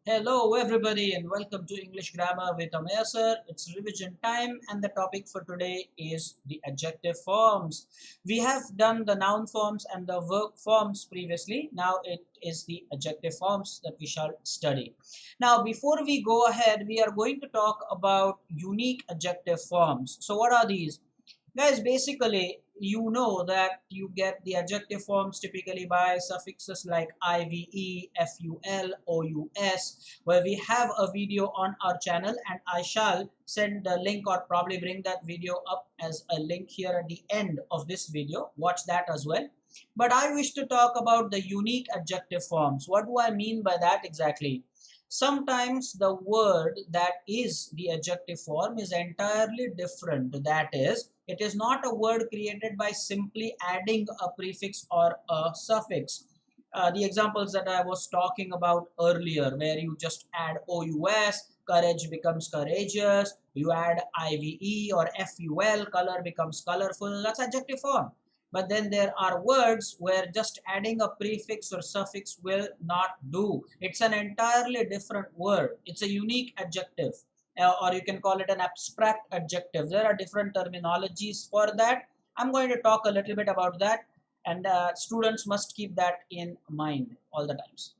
Hello everybody and welcome to English Grammar with Amaya sir. It's revision time and the topic for today is the adjective forms. We have done the noun forms and the verb forms previously. Now it is the adjective forms that we shall study. Now before we go ahead, we are going to talk about unique adjective forms. So what are these? Guys, basically, you know that you get the adjective forms typically by suffixes like IVE, FUL, OUS, where we have a video on our channel, and I shall send the link or probably bring that video up as a link here at the end of this video. Watch that as well. But I wish to talk about the unique adjective forms. What do I mean by that exactly? Sometimes the word that is the adjective form is entirely different. That is, it is not a word created by simply adding a prefix or a suffix. The examples that I was talking about earlier, where you just add OUS, courage becomes courageous, you add IVE or FUL, color becomes colorful, that's adjective form. But then there are words where just adding a prefix or suffix will not do. It's an entirely different word. It's a unique adjective, or you can call it an abstract adjective. There are different terminologies for that. I'm going to talk a little bit about that, and students must keep that in mind all the times.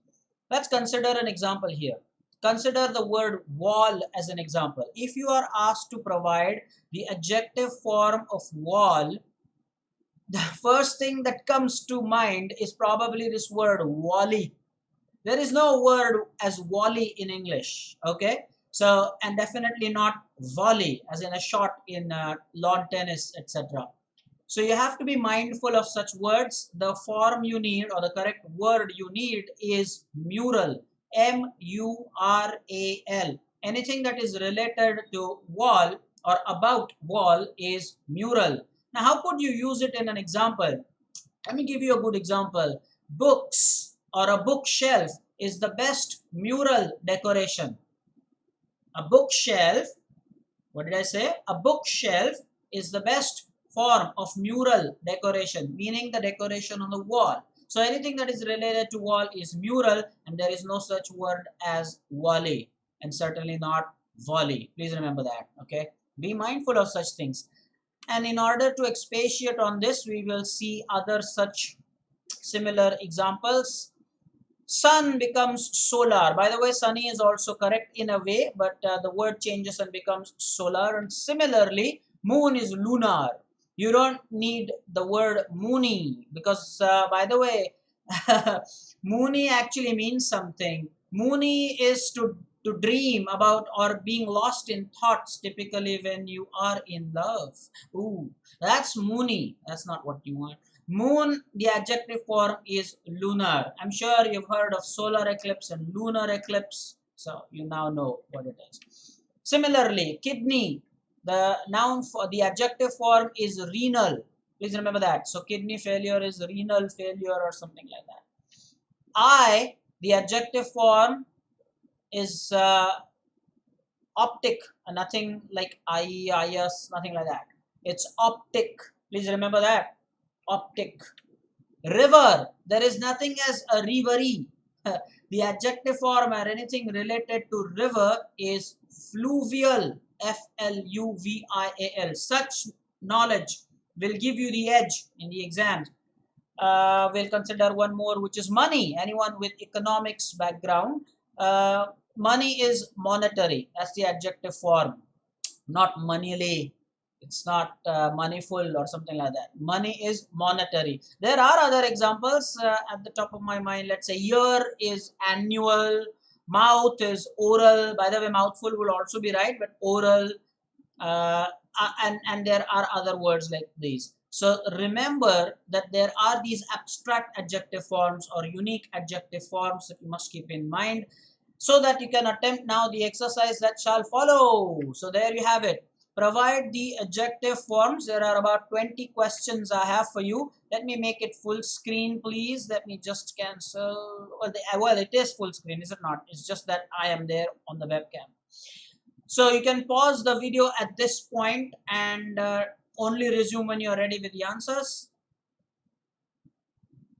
Let's consider an example here. Consider the word wall as an example. If you are asked to provide the adjective form of wall, the first thing that comes to mind is probably this word wally. There is no word as wally in English, okay? So, and definitely not volley as in a shot in lawn tennis, etc. So you have to be mindful of such words. The form you need or the correct word you need is mural, M-U-R-A-L. Anything that is related to wall or about wall is mural. Now, how could you use it in an example? Let me give you a good example. Books or a bookshelf is the best mural decoration. A bookshelf, what did I say? A bookshelf is the best form of mural decoration, meaning the decoration on the wall. So anything that is related to wall is mural, and there is no such word as wally, and certainly not volley. Please remember that, okay? Be mindful of such things. And in order to expatiate on this, we will see other such similar examples. Sun becomes solar. By the way, sunny is also correct in a way, but the word changes and becomes solar. And similarly, moon is lunar. You don't need the word moony because, by the way, moony actually means something. Moony is to dream about or being lost in thoughts, typically when you are in love. Ooh, that's moony. That's not what you want. Moon, the adjective form is lunar. I'm sure you've heard of solar eclipse and lunar eclipse, so you now know what it is. Similarly, kidney, the noun for the adjective form is renal. Please remember that. So kidney failure is renal failure or something like that. Eye, the adjective form is optic, nothing like IE, IS, nothing like that. It's optic. Please remember that. Optic. River, there is nothing as a rivery. The adjective form or anything related to river is fluvial, Fluvial. Such knowledge will give you the edge in the exams. We'll consider one more, which is money. Anyone with economics background, money is monetary. That's the adjective form, not moneyly. It's not moneyful or something like that. Money is monetary. There are other examples at the top of my mind. Let's say year is annual, mouth is oral. By the way, mouthful will also be right, but oral, and there are other words like these. So remember that there are these abstract adjective forms or unique adjective forms that you must keep in mind, so that you can attempt now the exercise that shall follow. So there you have it. Provide the adjective forms. There are about 20 questions I have for you. Let me make it full screen, please. Let me just cancel. Well, it is full screen, is it not? It's just that I am there on the webcam. So you can pause the video at this point and only resume when you're ready with the answers.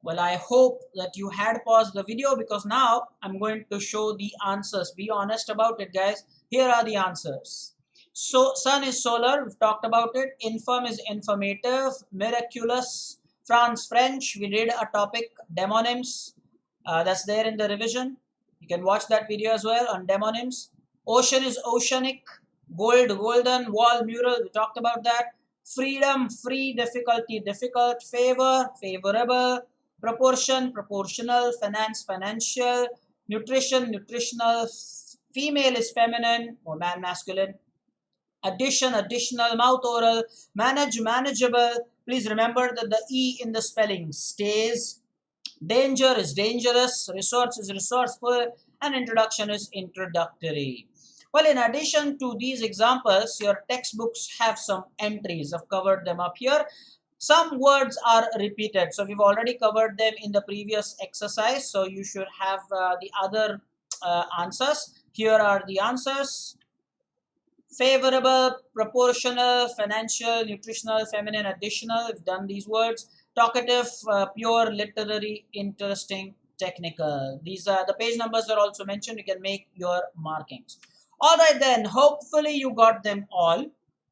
Well, I hope that you had paused the video because now I'm going to show the answers. Be honest about it, guys. Here are the answers. So, sun is solar. We've talked about it. Infirm is informative. Miraculous, France, French. We did a topic, demonyms. That's there in the revision. You can watch that video as well on demonyms. Ocean is oceanic. Gold, golden. Wall, mural. We talked about that. Freedom, free. Difficulty, difficult. Favor, favorable. Proportion, proportional. Finance, financial. Nutrition, nutritional. Female is feminine or man, masculine. Addition, additional. Mouth, oral. Manage, manageable. Please remember that the E in the spelling stays. Danger is dangerous. Resource is resourceful. And introduction is introductory. Well, in addition to these examples, your textbooks have some entries. I've covered them up here. Some words are repeated. So we've already covered them in the previous exercise. So you should have the other answers. Here are the answers. Favorable, proportional, financial, nutritional, feminine, additional. We've done these words. Talkative, pure, literary, interesting, technical. These are the page numbers are also mentioned. You can make your markings. All right then, hopefully you got them all.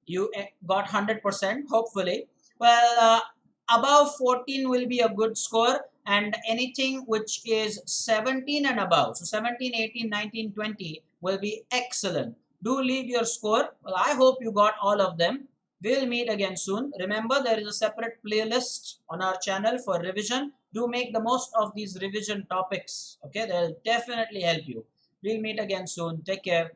You got 100%, hopefully. Well, above 14 will be a good score, and anything which is 17 and above, so 17, 18, 19, 20 will be excellent. Do leave your score. Well, I hope you got all of them. We'll meet again soon. Remember, there is a separate playlist on our channel for revision. Do make the most of these revision topics. Okay, they'll definitely help you. We'll meet again soon. Take care.